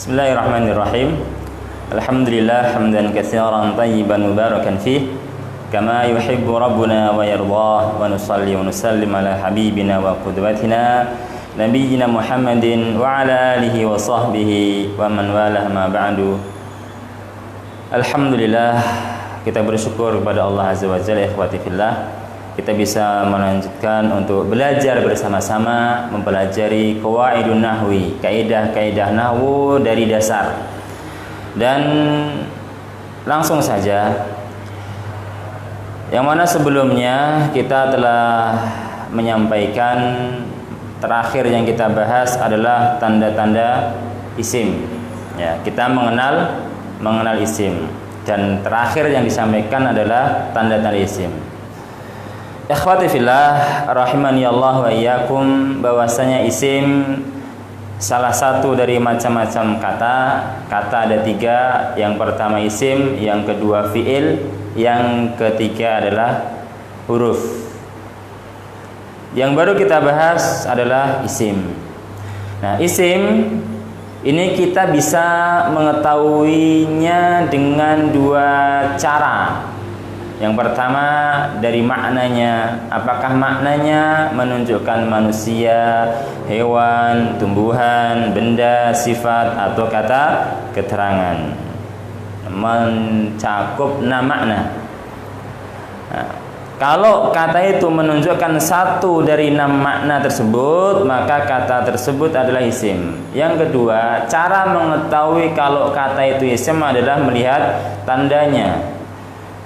Bismillahirrahmanirrahim. Alhamdulillah hamdan katsiran tayyiban mubarakan fih kama yuhibbu rabbuna wa yardah, wa nusalli wa nusallim ala habibina wa qudwatina nabiyyina Muhammadin wa ala alihi wa sahbihi wa man walah ma ba'du. Alhamdulillah, kita bersyukur kepada Allah Azza wa Jalla, ikhwati fillah, kita bisa melanjutkan untuk belajar bersama-sama mempelajari qawaidun nahwi, kaidah-kaidah nahwu dari dasar. Dan langsung saja, yang mana sebelumnya kita telah menyampaikan, terakhir yang kita bahas adalah tanda-tanda isim. Ya, kita mengenal isim, dan terakhir yang disampaikan adalah tanda-tanda isim. Ikhwati fillah rahimani Allah wa iyyakum, bahwasanya isim salah satu dari macam-macam kata. Kata ada 3. Yang pertama isim, yang kedua fi'il, yang ketiga adalah huruf. Yang baru kita bahas adalah isim. Nah, isim ini kita bisa mengetahuinya dengan 2 cara. Yang pertama dari maknanya, apakah maknanya menunjukkan manusia, hewan, tumbuhan, benda, sifat, atau kata keterangan, mencakup 6 makna. Nah, kalau kata itu menunjukkan satu dari 6 makna tersebut, maka kata tersebut adalah isim. Yang kedua, cara mengetahui kalau kata itu isim adalah melihat tandanya.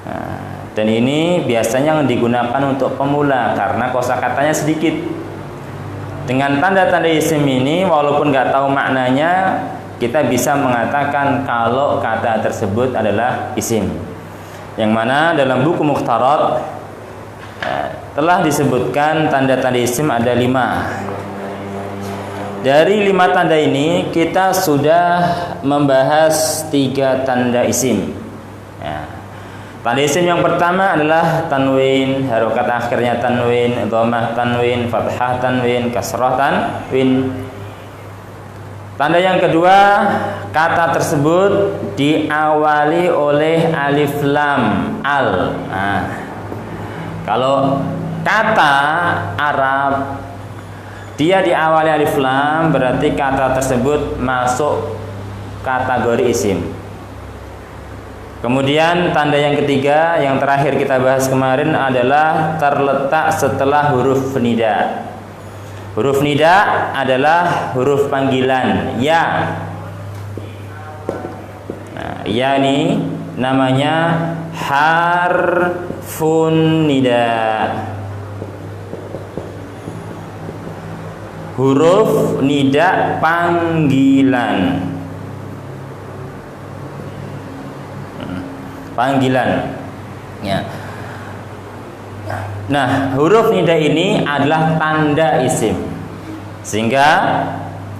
Nah, dan ini biasanya digunakan untuk pemula karena kosakatanya sedikit. Dengan tanda-tanda isim ini, walaupun nggak tahu maknanya, kita bisa mengatakan kalau kata tersebut adalah isim. Yang mana dalam buku Mukhtarat telah disebutkan tanda-tanda isim ada 5. Dari 5 tanda ini kita sudah membahas 3 tanda isim. Ya. Tanda isim yang pertama adalah tanwin, harokat akhirnya tanwin, dhammah tanwin, fathah tanwin, kasrah tanwin. Tanda yang kedua, kata tersebut diawali oleh alif lam al. Nah, kalau kata Arab dia diawali alif lam, berarti kata tersebut masuk kategori isim. Kemudian tanda yang ketiga, yang terakhir kita bahas kemarin, adalah terletak setelah huruf nida. Huruf nida adalah huruf panggilan ya. Nah, ya ini namanya harfun nida. Huruf nida panggilan. Panggilan. Ya. Nah, huruf nida ini adalah tanda isim. Sehingga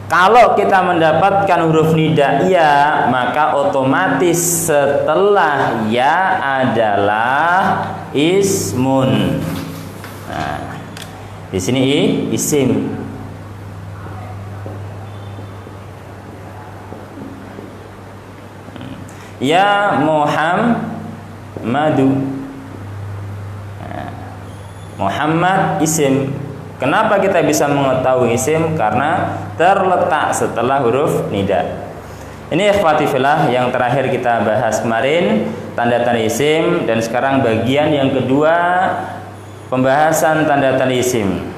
kalau kita mendapatkan huruf nida ya, maka otomatis setelah ya adalah ismun. Nah, di sini isim. Ya Muhammadu. Muhammad isim. Kenapa kita bisa mengetahui isim? Karena terletak setelah huruf nida. Ini ikhwati fillah yang terakhir kita bahas kemarin, tanda-tanda isim. Dan sekarang bagian yang kedua, pembahasan tanda-tanda isim.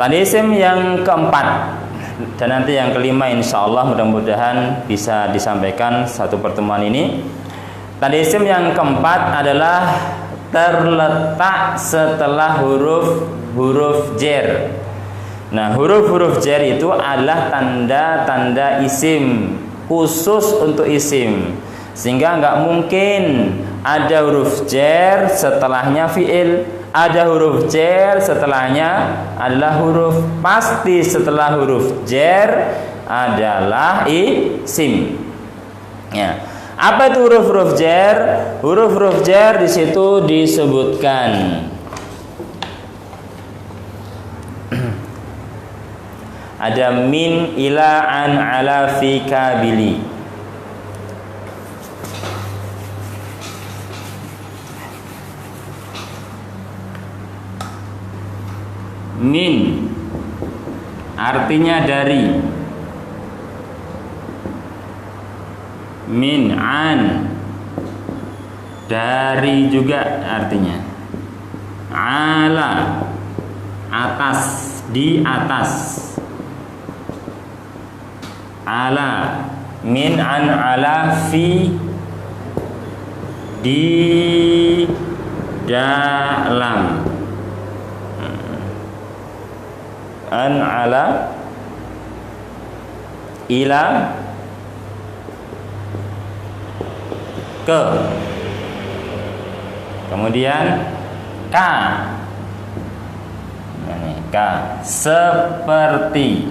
Tanda isim yang keempat, dan nanti yang kelima insyaallah mudah-mudahan bisa disampaikan satu pertemuan ini. Tanda isim yang keempat adalah terletak setelah huruf jer. Nah, huruf jer itu adalah tanda-tanda isim, khusus untuk isim. Sehingga nggak mungkin ada huruf jer setelahnya fi'il, ada huruf jer setelahnya adalah huruf. Pasti setelah huruf jer adalah isim. Ya. Apa itu huruf-huruf jer? Huruf-huruf jer di situ disebutkan Ada min, ila, an, ala, fi, kabili. Min artinya dari. Min, an dari juga artinya. Ala atas, di atas. Ala min, an, ala, fi di dalam. An, ala, ila, ke, kemudian ka, ini ka, seperti,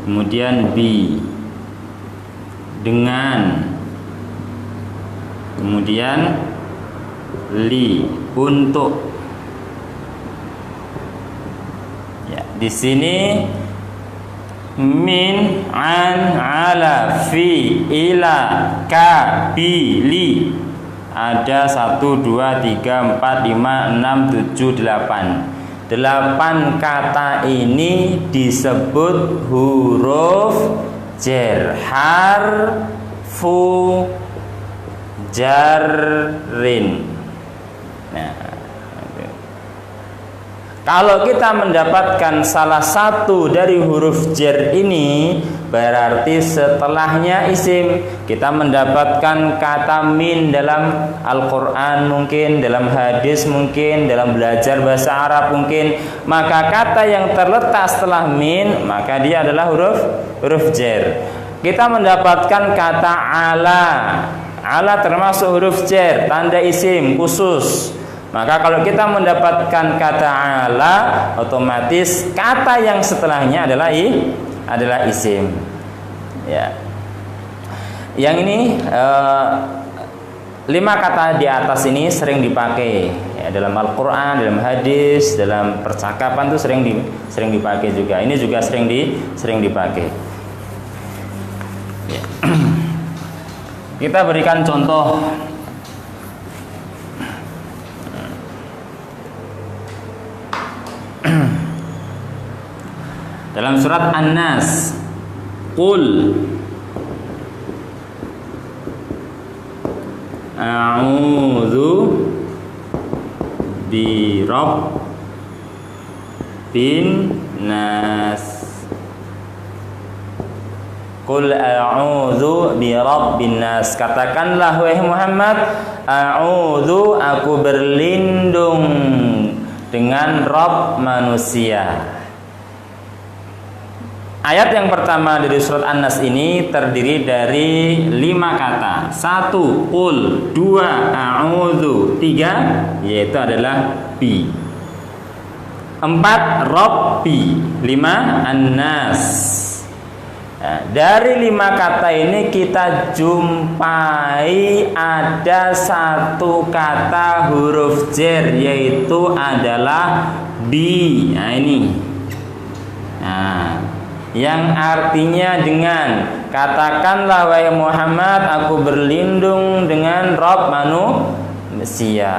kemudian bi, dengan, kemudian li, untuk. Ya, di sini min, an, ala, fi, ila, ka, bi, li. Ada 1, 2, 3, 4, 5, 6, 7, 8. 8 kata ini disebut huruf jar, harfu jarrin. Nah, kalau kita mendapatkan salah satu dari huruf jar ini, berarti setelahnya isim. Kita mendapatkan kata min dalam Al-Quran mungkin, dalam hadis mungkin, dalam belajar bahasa Arab mungkin. Maka kata yang terletak setelah min, maka dia adalah huruf jar. Kita mendapatkan kata ala. Ala termasuk huruf jar, tanda isim khusus. Maka kalau kita mendapatkan kata ala, otomatis kata yang setelahnya adalah isim. Ya. Yang ini 5 kata di atas ini sering dipakai ya, dalam Al-Quran, dalam hadis, dalam percakapan itu sering dipakai juga. Ini juga sering dipakai. Ya. Kita berikan contoh. Dalam surat An-Nas, qul a'udzu bi rabbin nas. Qul a'udzu bi rabbin nas. Katakanlah wahai Muhammad, a'udzu, aku berlindung dengan Rabb manusia. Ayat yang pertama dari surat An-Nas ini terdiri dari 5 kata. 1 qul, 2 a'udzu, 3 yaitu adalah bi, 4 rabbi, 5 an-nas. Nah, dari 5 kata ini kita jumpai ada 1 kata huruf jar, yaitu adalah bi. Nah ini. Nah, yang artinya dengan, katakanlah wahai Muhammad, aku berlindung dengan Rabb manusia.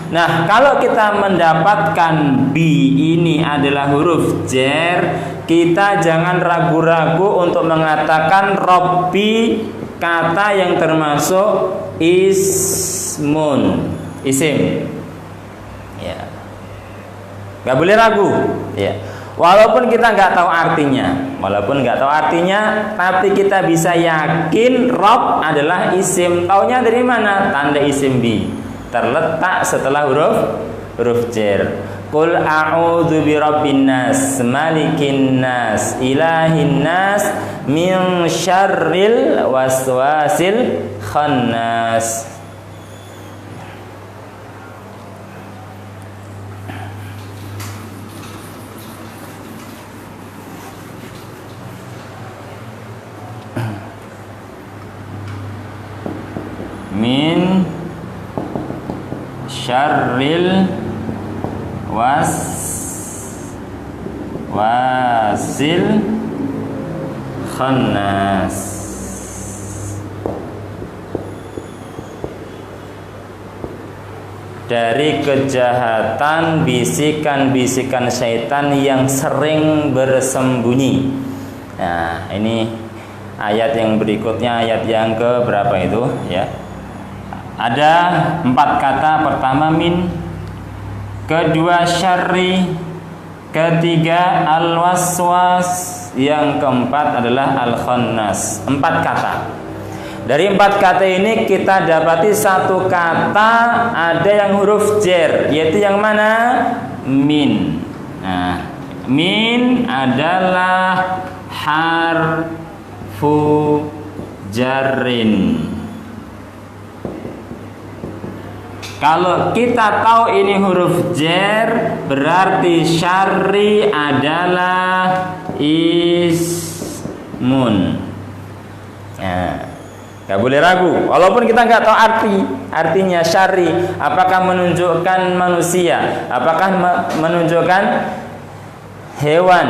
Nah, kalau kita mendapatkan bi ini adalah huruf jar, kita jangan ragu-ragu untuk mengatakan Rabbi, kata yang termasuk ismun, isim. Ya, nggak boleh ragu. Ya. Walaupun kita nggak tahu artinya, tapi kita bisa yakin Rabb adalah isim. Taunya dari mana? Tanda isim bi terletak setelah huruf jar. Qul a'udzu bi rabbin nas, malikin nas, ilahin nas, min syarril waswasil khannas. Min syarril wasil khannas. Dari kejahatan bisikan-bisikan syaitan yang sering bersembunyi. Nah, ini ayat yang berikutnya, ayat yang ke berapa itu ya? Ada 4 kata. Pertama min, kedua syarri, ketiga al-waswas, yang keempat adalah al-khannas. 4 kata. Dari 4 kata ini kita dapati satu kata ada yang huruf jer, yaitu yang mana? Min. Nah, min adalah harfu jarrin. Kalau kita tahu ini huruf jer, berarti syarri adalah ismun. Nah, gak boleh ragu, walaupun kita nggak tahu artinya syarri, apakah menunjukkan manusia, apakah menunjukkan hewan,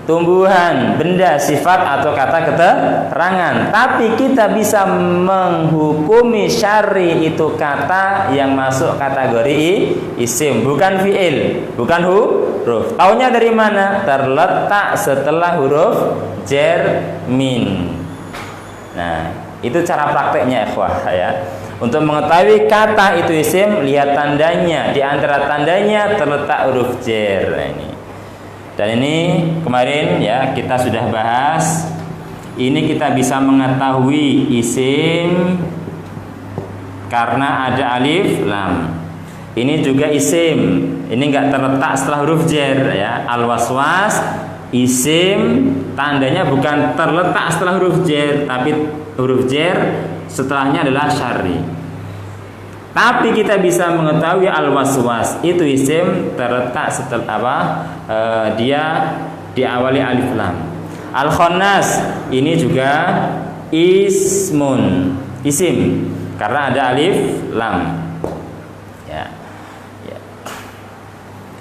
tumbuhan, benda, sifat, atau kata keterangan. Tapi kita bisa menghukumi syarri itu kata yang masuk kategori isim, bukan fi'il, bukan huruf. Taunya dari mana? Terletak setelah huruf jer min. Nah, itu cara prakteknya ikhwah ya. Untuk mengetahui kata itu isim, lihat tandanya. Di antara tandanya terletak huruf jer. Nah, ini. Dan ini kemarin ya kita sudah bahas. Ini kita bisa mengetahui isim karena ada alif lam. Ini juga isim. Ini enggak terletak setelah huruf jer ya. Al-waswas isim, tandanya bukan terletak setelah huruf jer, tapi huruf jer setelahnya adalah syarri. Tapi kita bisa mengetahui al-waswas itu isim terletak setelah dia diawali alif lam. Al-khannas ini juga ismun, isim karena ada alif lam. Ya. Ya.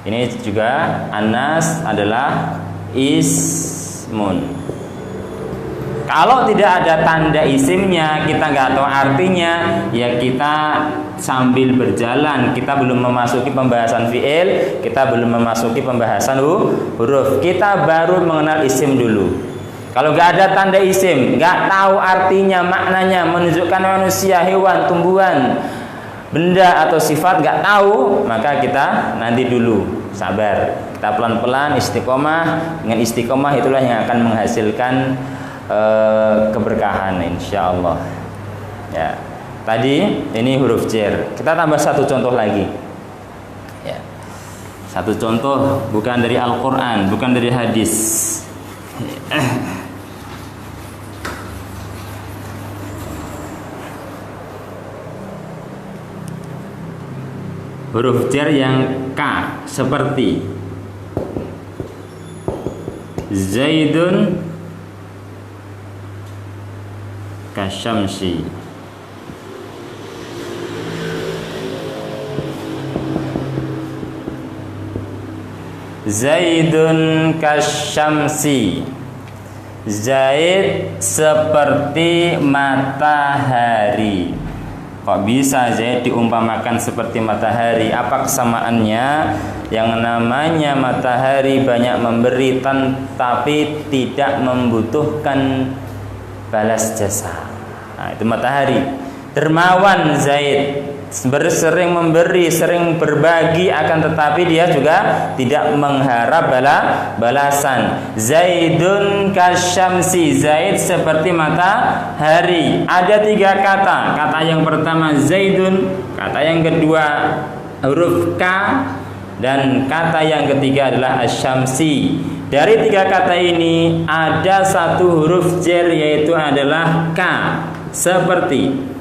Ini juga anas adalah ismun. Kalau tidak ada tanda isimnya, kita nggak tahu artinya, ya kita sambil berjalan. Kita belum memasuki pembahasan fi'il, kita belum memasuki pembahasan huruf. Kita baru mengenal isim dulu. Kalau nggak ada tanda isim, nggak tahu artinya, maknanya, menunjukkan manusia, hewan, tumbuhan, benda atau sifat, nggak tahu, maka kita nanti dulu sabar. Kita pelan-pelan istiqomah. Dengan istiqomah itulah yang akan menghasilkan keberkahan insyaallah. Ya. Tadi ini huruf jer. Kita tambah satu contoh lagi. Ya. Satu contoh bukan dari Al-Qur'an, bukan dari hadis. Huruf jer yang K seperti Zaidun kasyamsi. Zaidun kasyamsi. Zaid seperti matahari. Kok bisa Zaid diumpamakan seperti matahari? Apa kesamaannya? Yang namanya matahari banyak memberi tapi tidak membutuhkan balas jasa. Nah, itu matahari. Dermawan Zaid, sering memberi, sering berbagi, akan tetapi dia juga tidak mengharap balasan. Zaidun kasyamsi. Zaid seperti matahari. Ada 3 kata. Kata yang pertama Zaidun, kata yang kedua huruf K, dan kata yang ketiga adalah asyamsi. Dari 3 kata ini ada satu huruf jer, yaitu adalah K. Seperti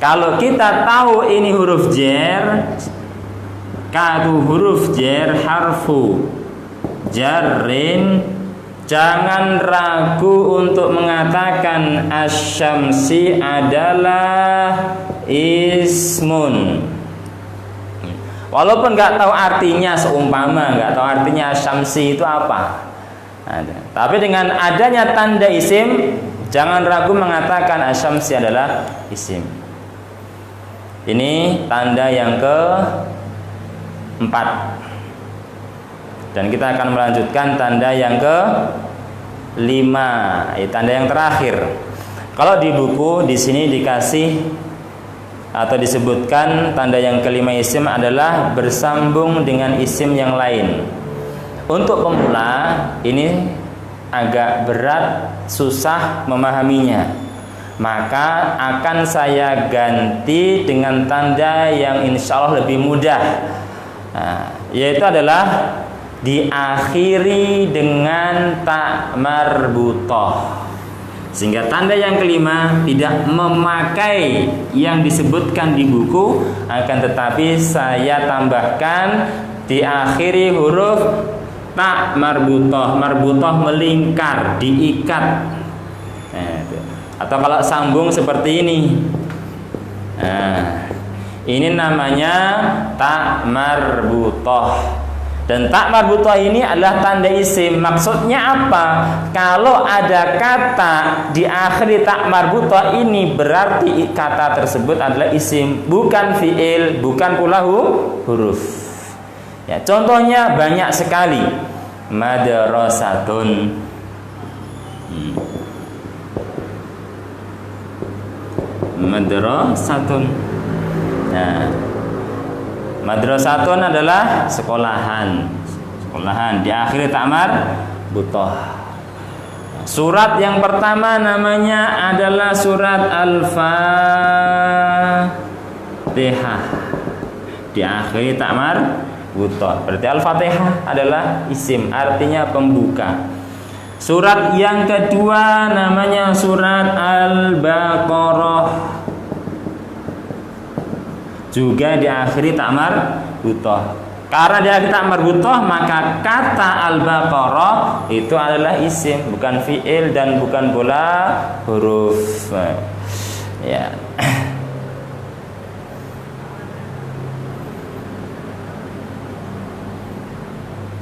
kalau kita tahu ini huruf jer, K itu huruf jer, harfu jarrin Jangan ragu untuk mengatakan asyamsi adalah ismun. Walaupun nggak tahu artinya, seumpama nggak tahu artinya asyamsi itu apa. Tapi dengan adanya tanda isim, jangan ragu mengatakan asyamsi adalah isim. Ini tanda yang keempat. Dan kita akan melanjutkan tanda yang ke-5, tanda yang terakhir. Kalau di buku di sini dikasih atau disebutkan tanda yang ke-5 isim adalah bersambung dengan isim yang lain. Untuk pemula ini agak berat, susah memahaminya. Maka akan saya ganti dengan tanda yang insya Allah lebih mudah, yaitu adalah diakhiri dengan ta marbutoh. Sehingga tanda yang ke-5 tidak memakai yang disebutkan di buku, akan tetapi saya tambahkan diakhiri huruf ta marbutoh. Marbutoh melingkar, diikat. Atau kalau sambung seperti ini, ini namanya ta marbutoh. Dan ta marbutoh ini adalah tanda isim. Maksudnya apa? Kalau ada kata di akhir ta marbutoh ini, berarti kata tersebut adalah isim, bukan fiil, bukan pula huruf. Ya, contohnya banyak sekali. Madrasatun. Madrasatun. Nah, madrasatun adalah sekolahan. Sekolahan diakhiri ta marbutoh. Surat yang pertama namanya adalah surat Al-Fatihah. Diakhiri ta marbutoh. Berarti Al-Fatihah adalah isim, artinya pembuka. Surat yang kedua namanya surat Al-Baqarah. Juga diakhiri ta marbutoh. Karena diakhiri ta marbutoh, maka kata Al-Baqarah itu adalah isim, bukan fiil dan bukan pula huruf. Ya.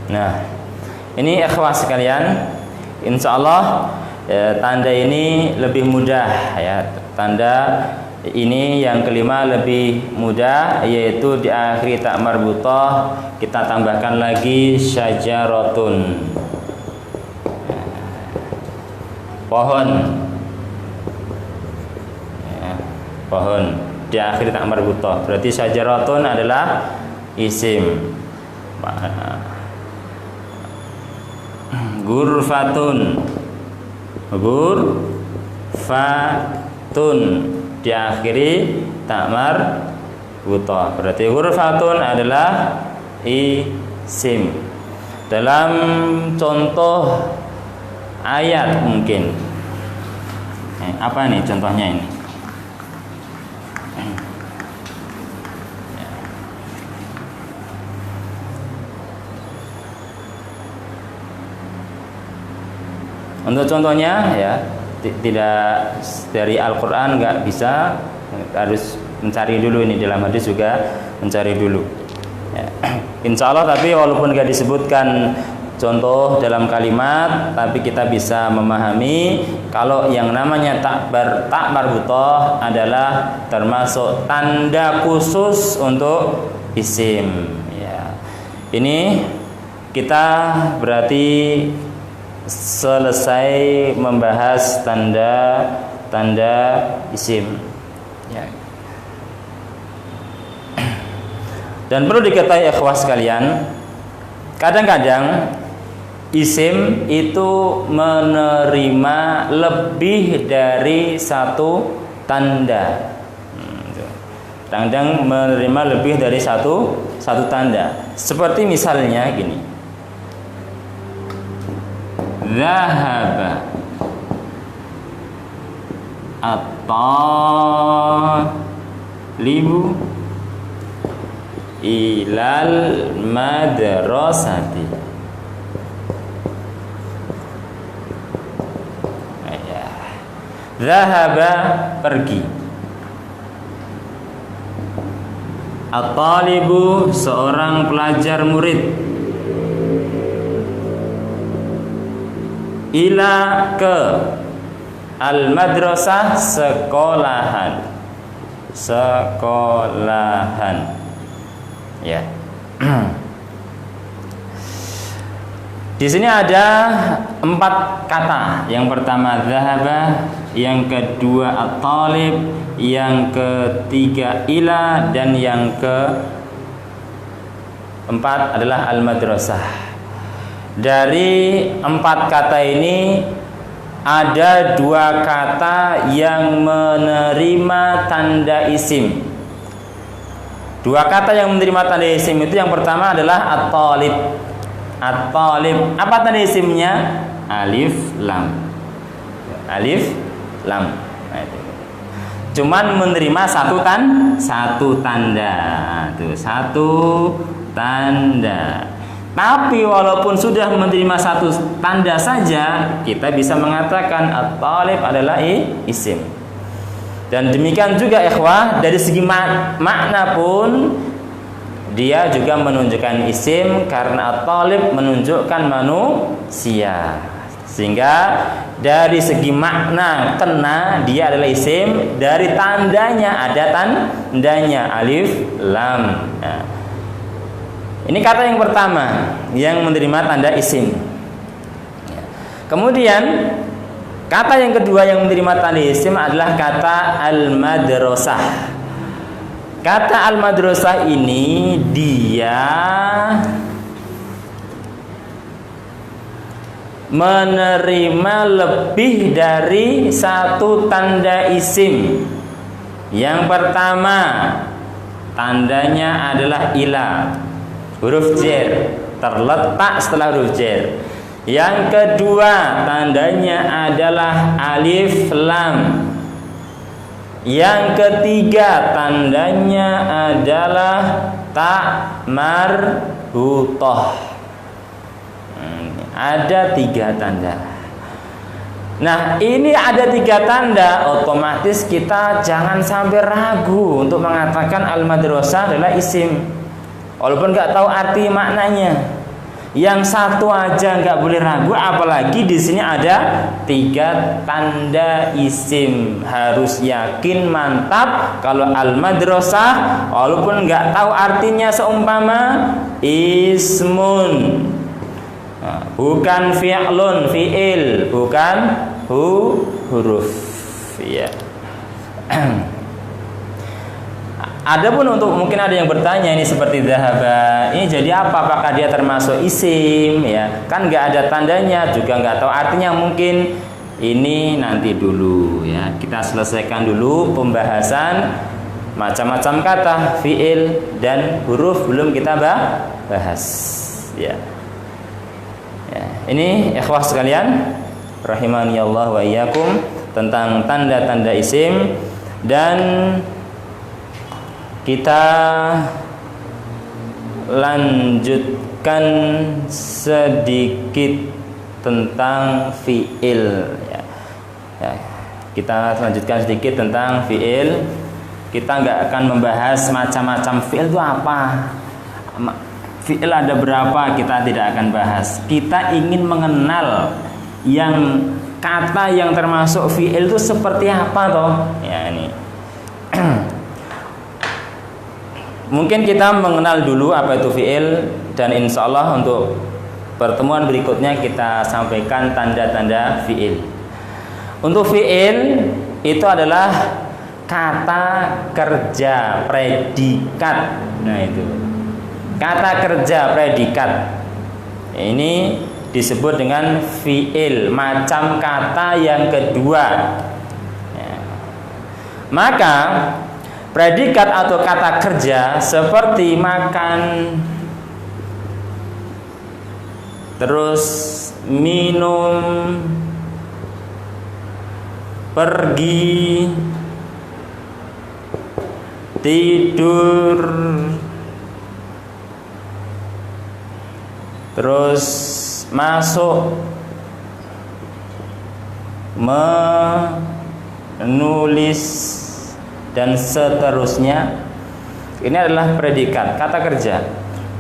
Nah, ini ikhwah sekalian, insyaallah tanda ini lebih mudah ya. Tanda ini yang kelima lebih mudah, yaitu di akhir ta marbutoh kita tambahkan lagi syajaratun, pohon. Ya, pohon di akhir ta marbutoh. Berarti syajaratun adalah isim. Gurfatun. Gurfatun diakhiri ta marbutoh. Berarti hurfatun adalah isim. Dalam contoh ayat mungkin apa nih contohnya ini? Untuk contohnya ya, tidak dari Al-Quran nggak bisa, harus mencari dulu. Ini dalam hadis juga mencari dulu ya. Insya Allah, tapi walaupun nggak disebutkan contoh dalam kalimat, tapi kita bisa memahami kalau yang namanya ta marbutoh adalah termasuk tanda khusus untuk isim ya. Ini kita berarti selesai membahas tanda isim ya. Dan perlu diketahui ikhwah sekalian, kadang-kadang isim itu menerima lebih dari satu tanda. Kadang menerima lebih dari satu tanda. Seperti misalnya gini, Zahaba at-talibu ilal madrasati. Zahaba, pergi. At-talibu, seorang pelajar murid. Ila, ke. Al-madrasah, sekolahan. Sekolahan. Ya. Di sini ada 4 kata. Yang pertama zahaba, yang kedua at-talib, yang ketiga ila, dan yang keempat adalah al-madrasah. Dari 4 kata ini ada 2 kata yang menerima tanda isim. 2 kata yang menerima tanda isim itu yang pertama adalah at-talib. At-talib, apa tanda isimnya? Alif lam. Alif lam. Nah, itu. Cuman menerima satu tanda. Tuh, 1 tanda. Tapi walaupun sudah menerima 1 tanda saja, kita bisa mengatakan at-talib adalah isim. Dan demikian juga ikhwah, dari segi makna pun dia juga menunjukkan isim, karena at-talib menunjukkan manusia. Sehingga dari segi makna kena dia adalah isim, dari tandanya ada tandanya alif lam. Nah, ini kata yang pertama yang menerima tanda isim. Kemudian kata yang kedua yang menerima tanda isim adalah kata al-madrasah. Kata al-madrasah ini dia menerima lebih dari 1 tanda isim. Yang pertama tandanya adalah ila, huruf jar, terletak setelah huruf jar. Yang kedua tandanya adalah alif lam. Yang ketiga tandanya adalah ta marbutoh. Ada 3 tanda. Nah, ini ada 3 tanda, otomatis kita jangan sampai ragu untuk mengatakan al-madrasah adalah isim, walaupun nggak tahu arti maknanya. Yang 1 aja nggak boleh ragu, apalagi di sini ada 3 tanda isim. Harus yakin mantap kalau al-madrasah, walaupun nggak tahu artinya, seumpama ismun, bukan fi'lun, fi'il, bukan huruf. Ya. Adapun untuk mungkin ada yang bertanya ini seperti zahaba, ini jadi apa? Apakah dia termasuk isim? Ya, kan nggak ada tandanya, juga nggak tahu artinya. Mungkin ini nanti dulu ya, kita selesaikan dulu pembahasan macam-macam kata, fi'il dan huruf, belum kita bahas. Ya. Ya, ini ikhwah sekalian rahimani Allah wa iyyakum, tentang tanda-tanda isim. Dan kita lanjutkan sedikit tentang fi'il ya. Ya, kita lanjutkan sedikit tentang fi'il. Kita nggak akan membahas macam-macam fi'il itu apa, fi'il ada berapa, kita tidak akan bahas. Kita ingin mengenal yang kata yang termasuk fi'il itu seperti apa toh ya. Ini mungkin kita mengenal dulu apa itu fi'il, dan insya Allah untuk pertemuan berikutnya kita sampaikan tanda-tanda fi'il. Untuk fi'il itu adalah kata kerja predikat. Nah, itu kata kerja predikat ini disebut dengan fi'il, macam kata yang kedua ya. Maka predikat atau kata kerja seperti makan, terus minum, pergi, tidur, terus masuk, nulis, dan seterusnya. Ini adalah predikat, kata kerja.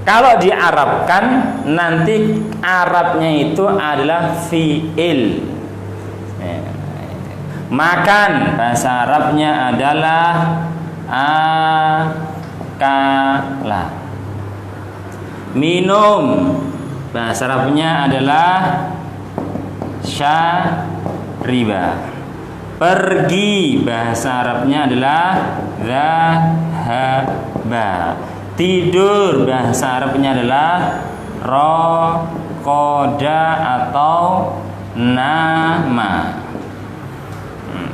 Kalau diarabkan, nanti Arabnya itu adalah fi'il. Makan, bahasa Arabnya adalah akala. Minum, bahasa Arabnya adalah syariba. Pergi, bahasa Arabnya adalah zahaba. Tidur, bahasa Arabnya adalah raqada atau nama.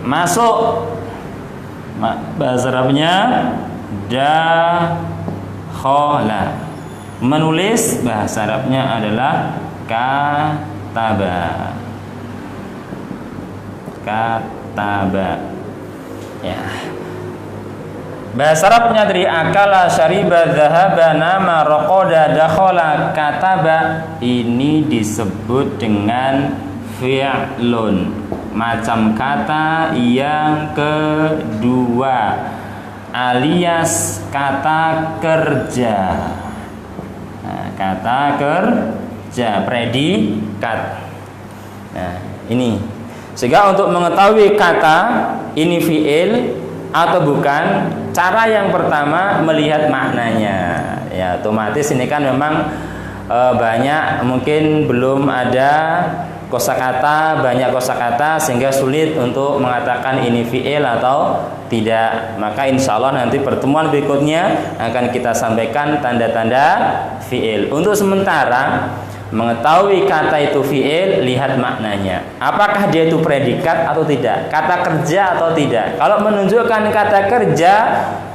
Masuk, bahasa Arabnya dakhala. Menulis, bahasa Arabnya adalah kataba. Ya. Bahasa Arabnya dari akala, syariba, dhahaba, nama, raqada, dakhala, kataba. Ini disebut dengan fi'lun, macam kata yang kedua, alias kata kerja. Nah, kata kerja, predikat. Nah, ini. Sehingga untuk mengetahui kata ini fi'il atau bukan, cara yang pertama melihat maknanya. Ya, otomatis ini kan memang banyak, mungkin belum ada kosakata, banyak kosakata sehingga sulit untuk mengatakan ini fi'il atau tidak. Maka insya Allah nanti pertemuan berikutnya akan kita sampaikan tanda-tanda fi'il. Untuk sementara, mengetahui kata itu fi'il, lihat maknanya. Apakah dia itu predikat atau tidak, kata kerja atau tidak. Kalau menunjukkan kata kerja,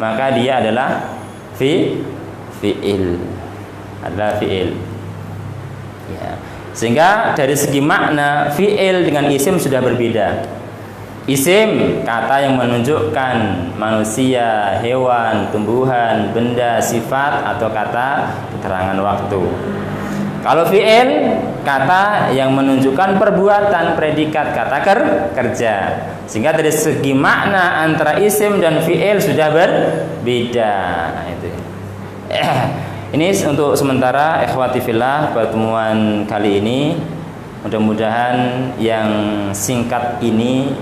maka dia adalah fi'il. Adalah fi'il. Ya. Sehingga dari segi makna, fi'il dengan isim sudah berbeda. Isim, kata yang menunjukkan manusia, hewan, tumbuhan, benda, sifat, atau kata keterangan waktu. Kalau fi'il, kata yang menunjukkan perbuatan, predikat, kata kerja. Sehingga dari segi makna antara isim dan fi'il sudah berbeda. Itu. Ini untuk sementara, ikhwati fillah, pertemuan kali ini. Mudah-mudahan yang singkat ini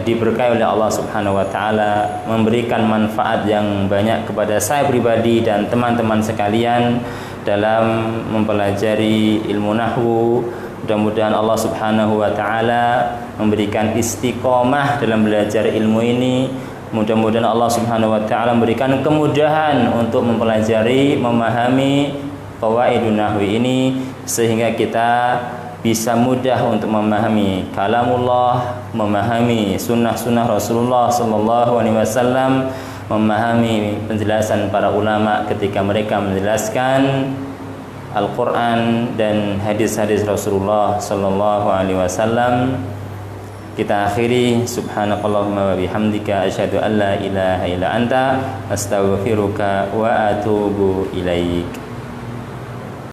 diberkahi oleh Allah Subhanahu wa taala, memberikan manfaat yang banyak kepada saya pribadi dan teman-teman sekalian dalam mempelajari ilmu nahwu. Mudah-mudahan Allah Subhanahu wa taala memberikan istiqomah dalam belajar ilmu ini. Mudah-mudahan Allah Subhanahu wa taala memberikan kemudahan untuk mempelajari, memahami qawaidun nahwi ini, sehingga kita bisa mudah untuk memahami kalamullah, memahami sunnah-sunnah Rasulullah sallallahu alaihi wasallam, memahami penjelasan para ulama ketika mereka menjelaskan Al-Quran dan hadis-hadis Rasulullah sallallahu alaihi wasallam. Kita akhiri, subhanakallahumma wa bihamdika asyhadu an la ilaha illa anta astaghfiruka wa atubu ilaik.